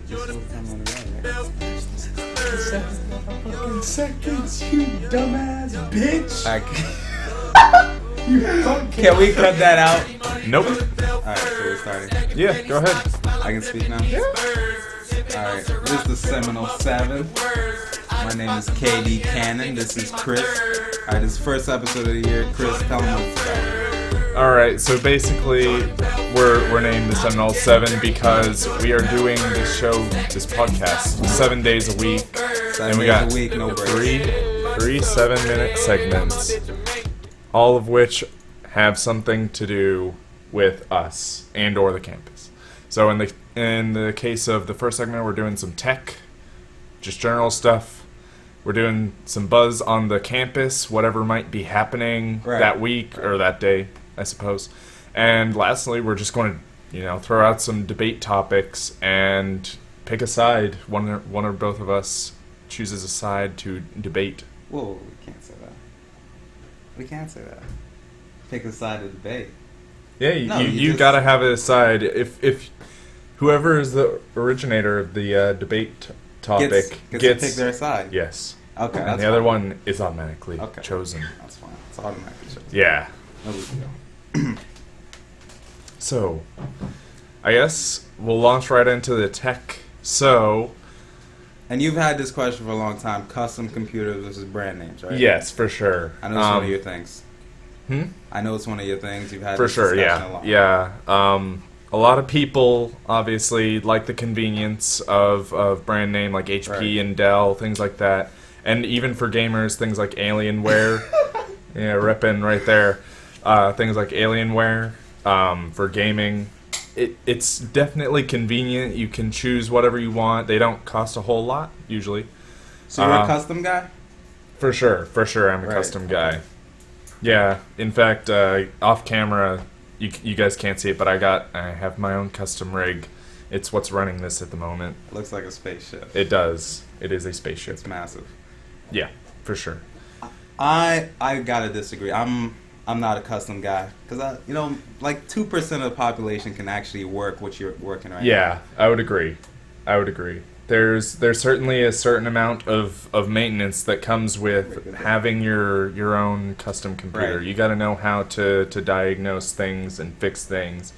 Just what time on the Fucking seconds, you dumbass bitch. You fucking... Can we cut that out? Nope. Alright, so we're starting. Yeah, go ahead. I can speak now? Yeah. Alright, this is the Seminole Seven. My name is KDCannon. This is Chris. Alright, this is the first episode of the year. Chris, tell them what it's about. Alright, so basically, we're named the Seminole Seven because we are doing this show, this podcast, 7 days a week. 7 days a week, no breaks. Three 7-minute segments, all of which have something to do with us and or the campus. So in the case of the first segment, we're doing some tech, just general stuff. We're doing some buzz on the campus, whatever might be happening that week or that day, I suppose. And lastly, we're just going to, throw out some debate topics and pick a side. One or both of us chooses a side to debate. Whoa, we can't say that. We can't say that. Pick a side to debate. Yeah, you gotta have a side. If whoever is the originator of the debate topic gets to pick their side. Yes. Okay. And the other one is automatically chosen. That's fine. It's automatically chosen. Yeah. No big deal. So, I guess we'll launch right into the tech. So. And you've had this question for a long time: custom computers versus brand names, right? Yes, for sure. I know it's one of your things. I know it's one of your things. You've had for this sure. discussion a lot. Yeah. A lot of people obviously like the convenience of brand name like HP and Dell, things like that, and even for gamers, things like Alienware. Yeah, repping right there. Things like Alienware for gaming. It's definitely convenient. You can choose whatever you want. They don't cost a whole lot, usually. So you're a custom guy? For sure. I'm a custom guy. Yeah. In fact, off camera, you guys can't see it, but I have my own custom rig. It's what's running this at the moment. It looks like a spaceship. It does. It is a spaceship. It's massive. Yeah, for sure. I gotta disagree. I'm not a custom guy because like 2% of the population can actually work what you're working right now. Yeah, I would agree. There's certainly a certain amount of maintenance that comes with having your own custom computer. Right. You got to know how to diagnose things and fix things.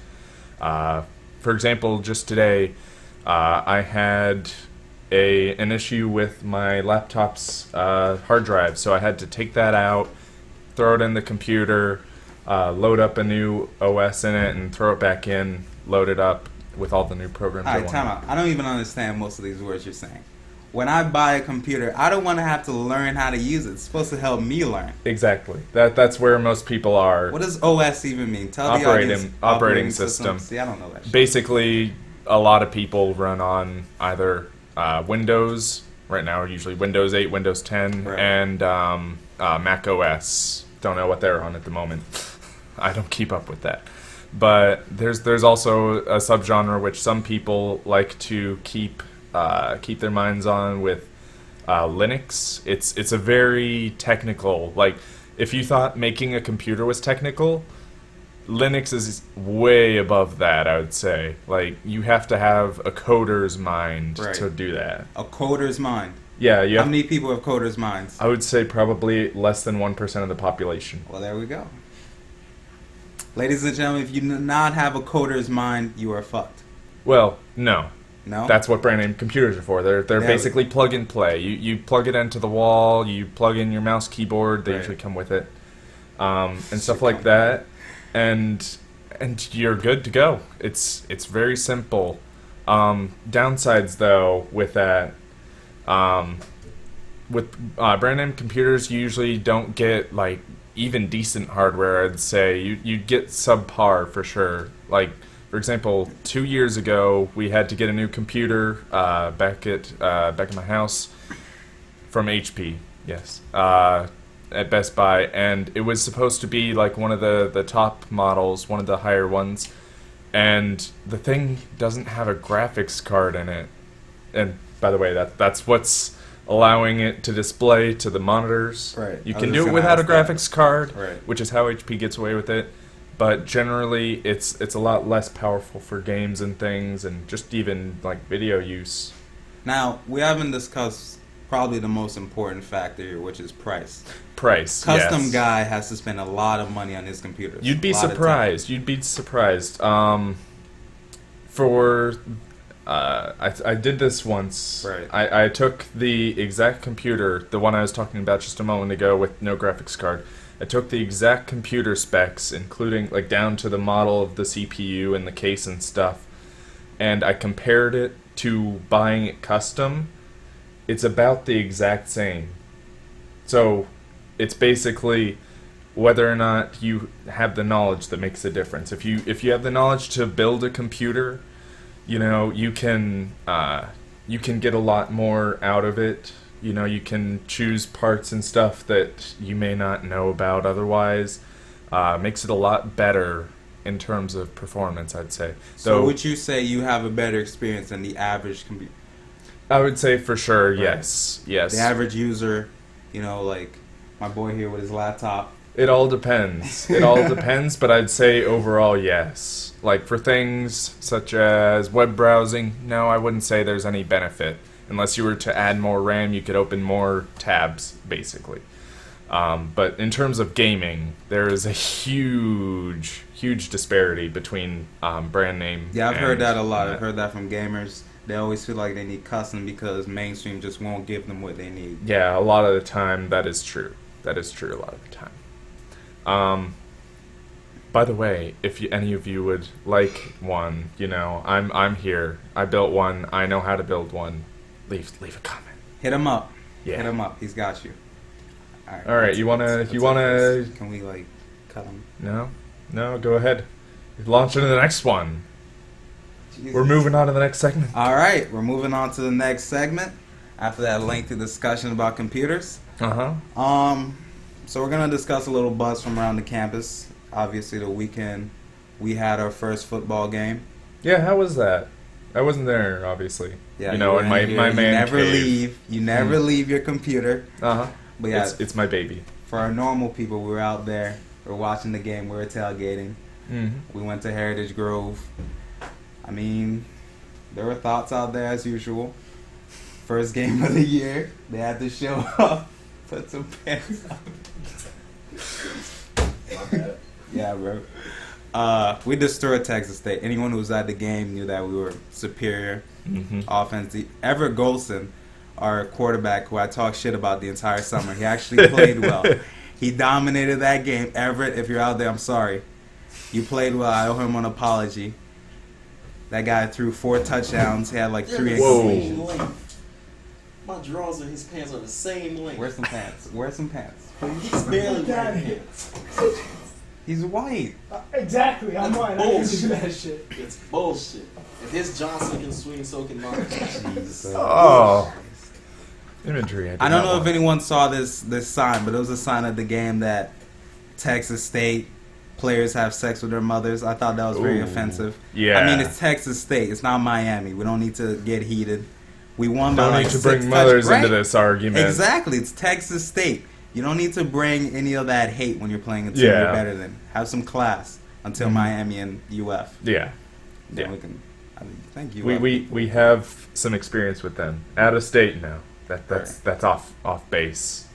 For example, just today, I had an issue with my laptop's hard drive, so I had to take that out, throw it in the computer, load up a new OS in it, and throw it back in, load it up with all the new programs. All right, time out. I don't even understand most of these words you're saying. When I buy a computer, I don't want to have to learn how to use it. It's supposed to help me learn. Exactly. That's where most people are. What does OS even mean? Tell the audience. Operating system. See, I don't know that shit. Basically, a lot of people run on either Windows, right now usually Windows 8, Windows 10, and Mac OS. Don't know what they're on at the moment. I don't keep up with that. But there's also a subgenre which some people like to keep their minds on with Linux. It's a very technical, like if you thought making a computer was technical, Linux is way above that, I would say. Like you have to have a coder's mind to do that. A coder's mind. Yeah, How many people have coders' minds? I would say probably less than 1% of the population. Well, there we go. Ladies and gentlemen, if you do not have a coder's mind, you are fucked. Well, no. No? That's what brand name computers are for. They're basically plug and play. You plug it into the wall, you plug in your mouse keyboard, they usually come with it, and stuff like that, and you're good to go. It's very simple. Downsides, though, with that, with brand name computers, you usually don't get like even decent hardware. I'd say you get subpar for sure. Like for example, 2 years ago we had to get a new computer back at my house from HP. Yes, at Best Buy, and it was supposed to be like one of the top models, one of the higher ones, and the thing doesn't have a graphics card in it. And by the way, that's what's allowing it to display to the monitors. Right. You can do it without a graphics card, which is how HP gets away with it. but generally it's a lot less powerful for games and things, and just even like video use. Now, we haven't discussed probably the most important factor here, which is price. Price. Custom yes. guy has to spend a lot of money on his computers. You'd be surprised. You'd be surprised. I did this once. Right. I took the exact computer, the one I was talking about just a moment ago with no graphics card. I took the exact computer specs, including like down to the model of the CPU and the case and stuff, and I compared it to buying it custom. It's about the exact same. So it's basically whether or not you have the knowledge that makes a difference. If you have the knowledge to build a computer, you know, you can get a lot more out of it. You know, you can choose parts and stuff that you may not know about otherwise. Makes it a lot better in terms of performance, I'd say. So would you say you have a better experience than the average computer? I would say for sure, Right. yes. Yes. The average user, you know, like my boy here with his laptop. It all depends. It all depends, but I'd say overall, yes. Like for things such as web browsing, no, I wouldn't say there's any benefit. Unless you were to add more RAM, you could open more tabs, basically. But in terms of gaming, there is a huge disparity between brand name. Yeah, I've heard that a lot. I've heard that from gamers. They always feel like they need custom because mainstream just won't give them what they need. Yeah, a lot of the time that is true. That is true a lot of the time. By the way, if any of you would like one, you know, I'm here. I built one. I know how to build one. Leave a comment. Hit him up. Yeah. Hit him up. He's got you. All right. You wanna? Can we like cut him? No. Go ahead. Launch into the next one. Jesus. We're moving on to the next segment. All right, we're moving on to the next segment. After that lengthy discussion about computers. So we're gonna discuss a little buzz from around the campus. Obviously, the weekend we had our first football game. Yeah, how was that? I wasn't there, obviously. Yeah, you know, in my man cave. You never leave your computer. But yeah, it's my baby. For our normal people, we were out there. We were watching the game. We were tailgating. We went to Heritage Grove. I mean, there were thoughts out there as usual. First game of the year, they had to show up, put some pants on. Yeah, bro. We destroyed Texas State. Anyone who was at the game knew that we were superior offense. Everett Golson, our quarterback, who I talked shit about the entire summer, he actually played well. He dominated that game. Everett, if you're out there, I'm sorry. You played well. I owe him an apology. That guy threw 4 touchdowns. He had like 3 incompletions. My drawers and his pants are the same length. Wear some pants. Wear some pants. He's barely wearing pants. He's white. Exactly. I'm That's white. I can bullshit. do that shit. It's bullshit. If his Johnson can swing, so can mine. Oh. Imagery. I don't know if anyone saw this sign, but it was a sign at the game that Texas State players have sex with their mothers. I thought that was very offensive. Yeah. I mean, it's Texas State. It's not Miami. We don't need to get heated. We won by Don't like need to 6 bring mothers right? into this argument. Exactly. It's Texas State. You don't need to bring any of that hate when you're playing a team Yeah. you're better than. Have some class until Miami and UF. Yeah. Then Yeah. we can. I mean, thank you. We have some experience with them. Out of state now. That's off base.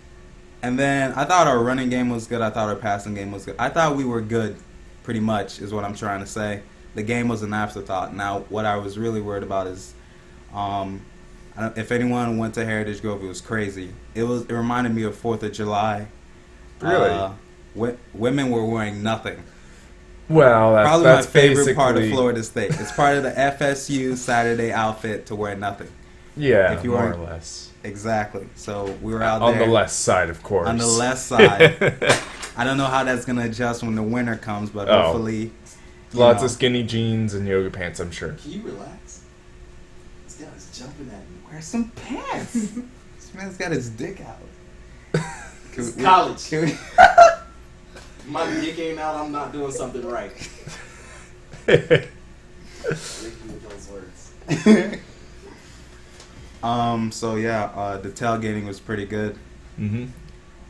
And then I thought our running game was good. I thought our passing game was good. I thought we were good, pretty much, is what I'm trying to say. The game was an afterthought. Now, what I was really worried about is, if anyone went to Heritage Grove, it was crazy. It reminded me of 4th of July. Really? Women were wearing nothing. Well, Probably that's my favorite part of basically- Florida State. It's part of the FSU Saturday outfit to wear nothing. Yeah, if you more are- or less. Exactly. So we were out On there. the less side, of course. On the left side. I don't know how that's going to adjust when the winter comes, but hopefully... Lots of skinny jeans and yoga pants, I'm sure. Can you relax? This guy's jumping at me. Wear some pants. This man's got his dick out. It's college. Can we, My dick ain't out, I'm not doing something right. Make me with those words. So yeah, the tailgating was pretty good. Mm-hmm.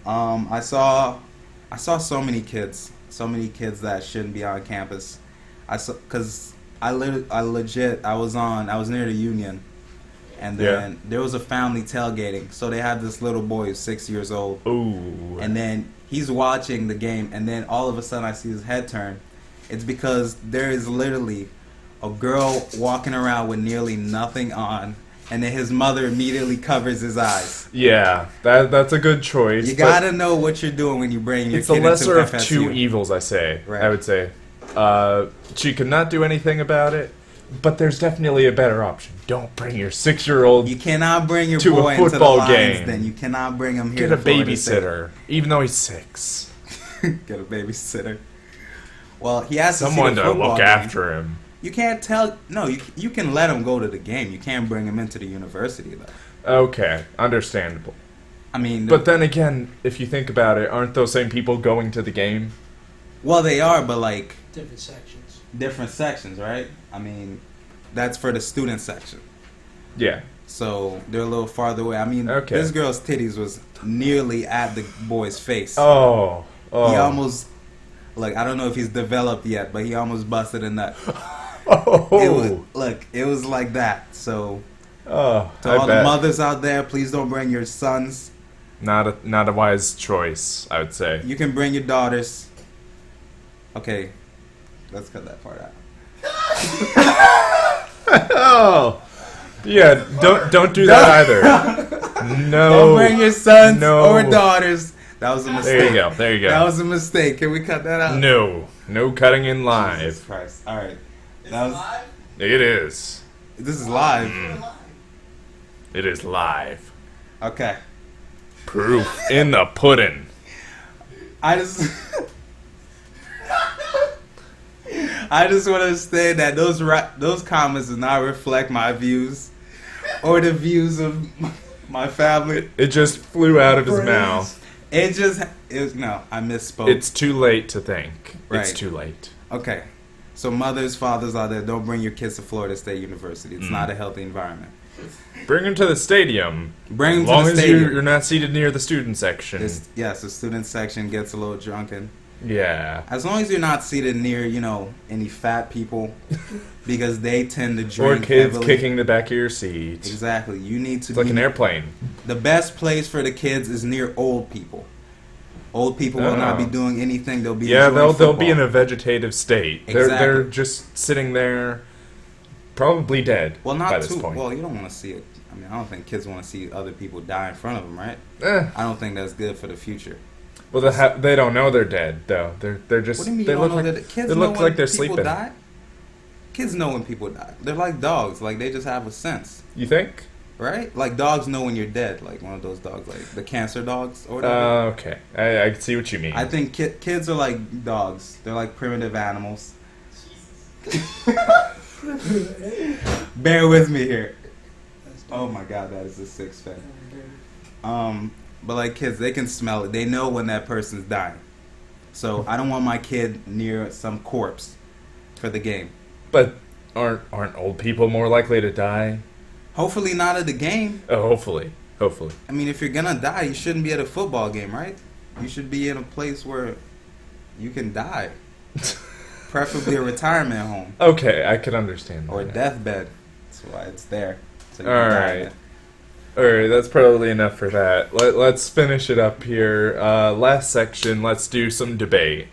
I saw so many kids. so many kids that shouldn't be on campus. Because I was near the Union, and then there was a family tailgating. So they had this little boy who's 6 years old. Ooh. And then he's watching the game, and then all of a sudden I see his head turn. It's because there is literally a girl walking around with nearly nothing on, and then his mother immediately covers his eyes. Yeah, that's a good choice. You gotta know what you're doing when you bring your it's kid the lesser into of FSU. two evils, I Right. would say. She could not do anything about it, but there's definitely a better option. Don't bring your 6-year-old You cannot bring your to a boy into the football Lions, game. then you cannot bring him here get a to Florida State. babysitter, even though he's 6. Get a babysitter. Well, he has Someone to see the to football look game. after him. You can't tell. No, you can let him go to the game. You can't bring him into the university, though. Okay, understandable. I mean, But then again, if you think about it, aren't those same people going to the game? well, they are, but like Different sections. different sections, right? I mean, that's for the student section. Yeah. So they're a little farther away. I mean, Okay. this girl's titties was nearly at the boy's face. Oh. He almost, like, I don't know if he's developed yet, but he almost busted a nut. Oh. It was like that. So Oh. to I all bet. the mothers out there, please don't bring your sons. Not a wise choice, I would say. You can bring your daughters. Okay, let's cut that part out. Oh. Yeah, don't do that either. No. Don't bring your sons No. or daughters. That was a mistake. There you go. There you go. That was a mistake. Can we cut that out? No cutting in Jesus live. Christ. All right. That was. It is. This is live. It is live. Okay. Proof in the pudding. I just. I just want to say that those comments do not reflect my views or the views of my family. It just flew out of his mouth. No, I misspoke. It's too late to think. Right. It's too late. Okay. So mothers, fathers out there, don't bring your kids to Florida State University. It's not a healthy environment. Bring him to the stadium. Bring them As long to the as stadium. you're not seated near the student section. Yes, the student section gets a little drunken. Yeah. As long as you're not seated near, any fat people, because they tend to Or drink kids heavily. kicking the back of your seat. Exactly. You need to It's like be an airplane. The best place for the kids is near old people. Old people will not be Oh. doing anything. They'll be Yeah, enjoying they'll be in football. a vegetative state. They're Exactly. just sitting there, probably dead Well, by not this too. point. Well, you don't want to see it. I mean, I don't think kids want to see other people die in front of them, right? Eh. I don't think that's good for the future. Well, they don't know they're dead though. They're just What do you mean they you look don't know like that kids they know look when like they're people sleeping. die? Kids know when people die. They're like dogs. Like they just have a sense, You think? right? Like dogs know when you're dead. Like one of those dogs, like the cancer dogs or whatever. Okay, I can see what you mean. I think kids are like dogs. They're like primitive animals. Bear with me here. Oh my God, that is a six pack. But like kids, they can smell it. They know when that person's dying. So I don't want my kid near some corpse for the game. But aren't old people more likely to die? Hopefully not at the game. Oh, hopefully. I mean, if you're gonna die, you shouldn't be at a football game, right? You should be in a place where you can die. Preferably a retirement home Okay, I can understand. or a that. deathbed. That's why it's there. So you All can die right. in it. Alright, that's probably enough for that. Let's finish it up here. Last section, let's do some debate.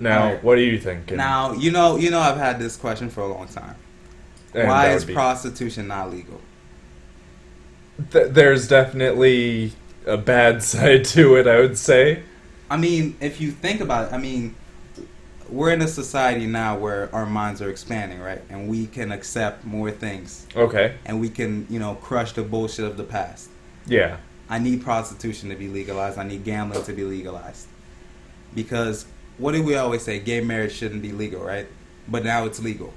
Now, Alright. what are you thinking? Now, you know, I've had this question for a long time. And Why that is would be- prostitution not legal? There's definitely a bad side to it, I would say. I mean, if you think about it, we're in a society now where our minds are expanding, right? And we can accept more things. Okay. And we can, crush the bullshit of the past. Yeah. I need prostitution to be legalized. I need gambling to be legalized. Because what do we always say? Gay marriage shouldn't be legal, right? But now it's legal.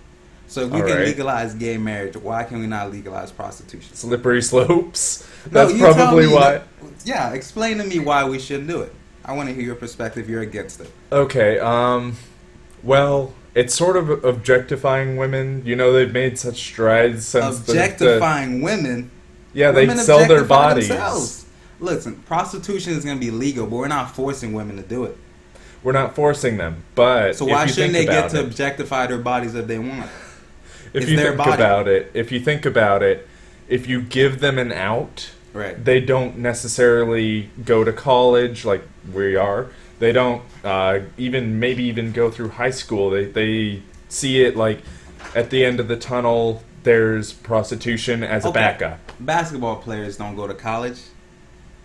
So if we All can right. legalize gay marriage, why can we not legalize prostitution? Slippery slopes. No, That's you tell probably me why. that- yeah, explain to me why we shouldn't do it. I want to hear your perspective. You're against it. Okay, well, it's sort of objectifying women. You know, they've made such strides since Objectifying women. Yeah, they Women sell their objectify bodies. themselves. Listen, prostitution is going to be legal, but we're not forcing women to do it. We're not forcing them. But So why if you shouldn't think they get about to it, objectify their bodies if they want? if It's you their think body. about it, if you give them an out, Right. they don't necessarily go to college like we are. They don't even go through high school. They see it like at the end of the tunnel. There's prostitution as a Okay. backup. Basketball players don't go to college.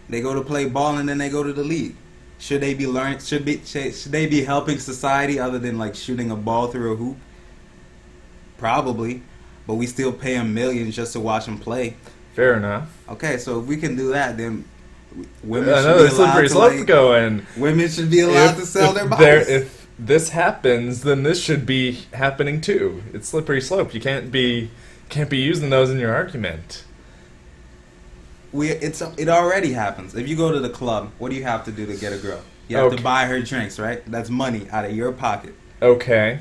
They go to play ball and then they go to the league. Should they be learning? Should they be helping society other than like shooting a ball through a hoop? Probably, but we still pay them millions just to watch them play. Fair enough. Okay, so if we can do that, then women I should know be the allowed slippery to slope's like, going. women should be allowed to sell their there- bodies. if this happens, then this should be happening too. It's slippery slope. You can't be using those in your argument. It already happens. If you go to the club, what do you have to do to get a girl? You have Okay. to buy her drinks, right? That's money out of your pocket. Okay.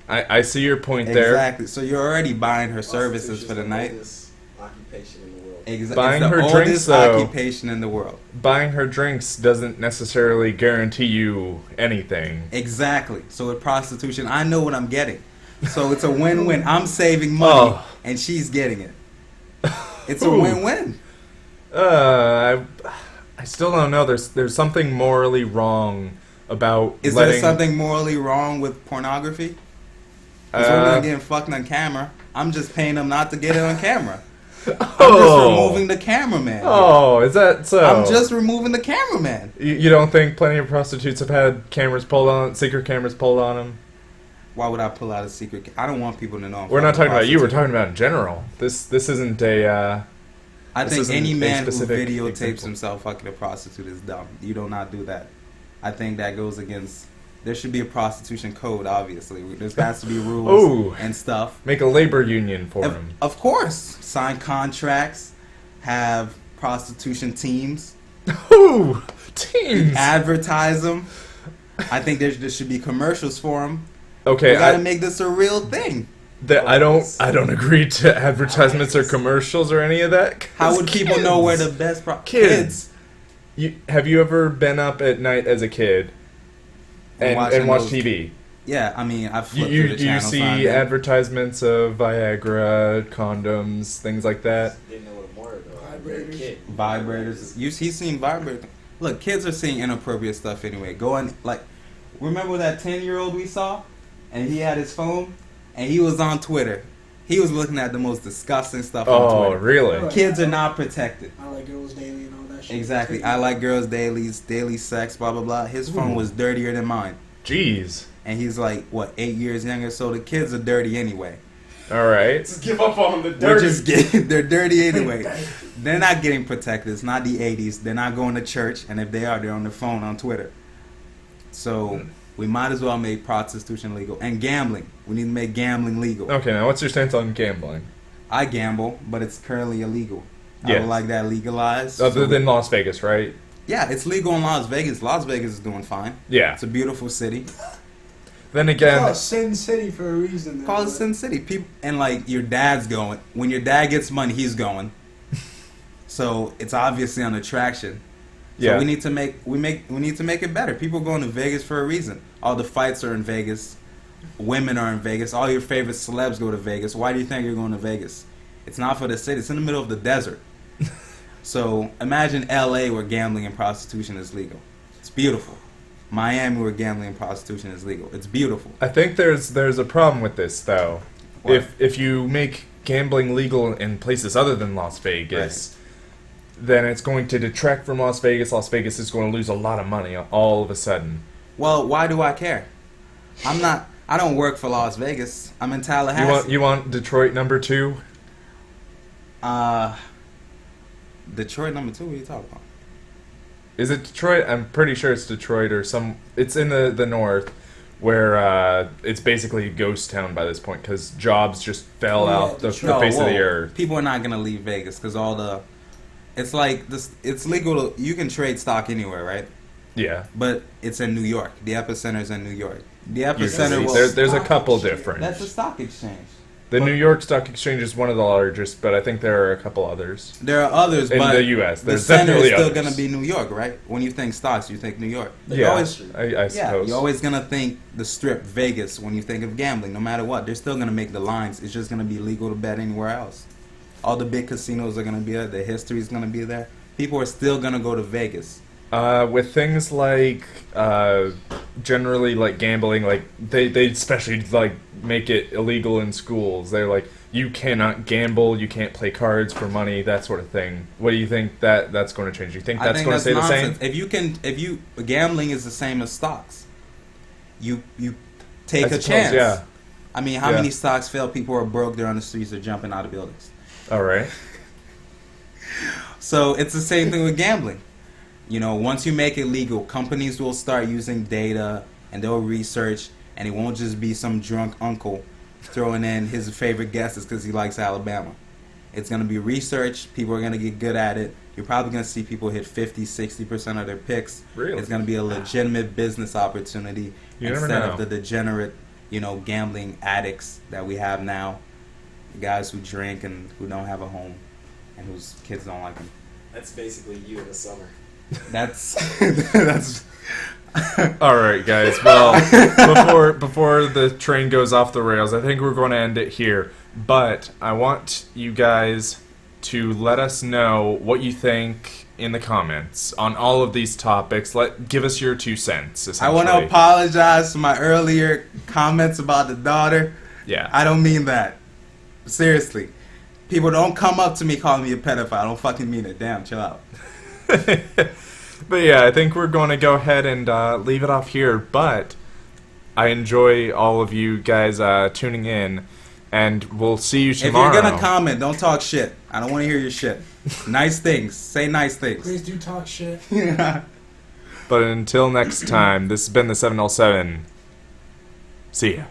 I see your point there. Exactly. So you're already buying her services for the night. Oldest occupation in the world. Exactly. Buying it's the her oldest drinks, though. occupation in the world. Buying her drinks doesn't necessarily guarantee you anything. Exactly. So with prostitution, I know what I'm getting. So it's a win-win. I'm saving money, Oh. and she's getting it. It's a Ooh. win-win. I still don't know. There's something morally wrong about Is letting. there something morally wrong with pornography? Because we're not getting fucked on camera. I'm just paying them not to get it on camera. I'm just removing the cameraman. Oh, is that so? I'm just removing the cameraman. You don't think plenty of prostitutes have had secret cameras pulled on them? Why would I pull out a secret? I don't want people to know. I'm We're not fucking talking about you. We're prostitute. talking about in general. This isn't a. I This think isn't any a man who specific videotapes example. himself fucking a prostitute is dumb. You do not do that. I think that goes against. There should be a prostitution code. Obviously, there has to be rules Ooh. and stuff. Make a labor union for them. Of course, sign contracts, have prostitution teams, Ooh, teams. advertise them. I think there should be commercials for them. Okay, We gotta make this a real thing. I don't agree to advertisements or commercials or any of that. How would people know where the best Kids. Have you ever been up at night as a kid and watching watched those- TV? Yeah, I mean, I've flipped You through the do you channels. see find it. advertisements of Viagra, condoms, things like that? Didn't know what a word though. I was a very kid. Vibrators? He's seen vibrators. Look, kids are seeing inappropriate stuff anyway. Going like, remember that 10-year-old we saw, and he had his phone, and he was on Twitter. He was looking at the most disgusting stuff on Oh, Twitter. really? Kids are not protected. I like Girls Daily and all that shit. Exactly. I like girls' dailies, daily sex, blah blah blah. His phone Ooh. was dirtier than mine, Jeez. and he's like what 8 years younger. So the kids are dirty anyway. All right. Just give up on the They're dirty. just getting, they're dirty anyway. They're not getting protected. It's not the 80s. They're not going to church, and if they are, they're on their phone on Twitter. So we might as well make prostitution legal and gambling. We need to make gambling legal. Okay, now what's your stance on gambling? I gamble, but it's currently illegal. I Yes. would like that legalized. Other So- than Las Vegas, right? yeah, it's legal in Las Vegas. Las Vegas is doing fine. Yeah. It's a beautiful city. Then Call again, it Sin City for a reason. though. Call it Sin City. People and like your dad's going. When your dad gets money, he's going. So it's obviously an attraction. So yeah. we need to make it better. People going to Vegas for a reason. All the fights are in Vegas. Women are in Vegas. All your favorite celebs go to Vegas. Why do you think you're going to Vegas? It's not for the city. It's in the middle of the desert. So imagine L.A. where gambling and prostitution is legal. It's beautiful. Miami where gambling and prostitution is legal. It's beautiful. I think there's a problem with this though. What? If you make gambling legal in places other than Las Vegas, then it's going to detract from Las Vegas. Las Vegas is going to lose a lot of money all of a sudden. Well, why do I care? I don't work for Las Vegas. I'm in Tallahassee. You want Detroit number 2? Detroit number 2, what are you talking about? Is it Detroit? I'm pretty sure it's Detroit or some. It's in the north, where it's basically a ghost town by this point because jobs just fell Yeah, out the Detroit. face of the whoa. earth. People are not gonna leave Vegas because all the. It's like this. It's legal. You can trade stock anywhere, right? Yeah, But it's in New York. The epicenter is in New York. The usually. epicenter will. There's a couple Stock different. That's a stock exchange. The New York Stock Exchange is one of the largest, but I think there are a couple others. There are others, in but the U.S. the There's center is definitely still others. going to be New York, right? When you think stocks, you think New York. Yeah, I suppose. you're always going to think the Strip, Vegas, when you think of gambling, no matter what. They're still going to make the lines. It's just going to be legal to bet anywhere else. All the big casinos are going to be there. The history is going to be there. People are still going to go to Vegas. With things like generally like gambling, like they especially like make it illegal in schools. They're like, you cannot gamble, you can't play cards for money, that sort of thing. What do you think that's going to change? Do you think that's going to stay nonsense. the same? If you gambling is the same as stocks. You take a suppose, chance. yeah. I mean, how many stocks fail? People are broke. They're on the streets. They're jumping out of buildings. All right. So it's the same thing with gambling. You know, once you make it legal, companies will start using data and they'll research, and it won't just be some drunk uncle throwing in his favorite guesses because he likes Alabama. It's going to be research. People are going to get good at it. You're probably going to see people hit 50, 60% of their picks. Really? It's going to be a legitimate business opportunity instead of the degenerate, gambling addicts that we have now. The guys who drink and who don't have a home and whose kids don't like them. That's basically you in the summer. That's All right, guys. Well, before the train goes off the rails, I think we're going to end it here. But I want you guys to let us know what you think in the comments on all of these topics. Give us your 2 cents. I want to apologize for my earlier comments about the daughter. Yeah. I don't mean that. Seriously. People don't come up to me calling me a pedophile. I don't fucking mean it. Damn, chill out. But yeah, I think we're going to go ahead and leave it off here. But I enjoy all of you guys tuning in, and we'll see you tomorrow. If you're going to comment, don't talk shit. I don't want to hear your shit. Nice things. Say nice things. Please do talk shit. But until next time, this has been the Seminole Seven. See ya.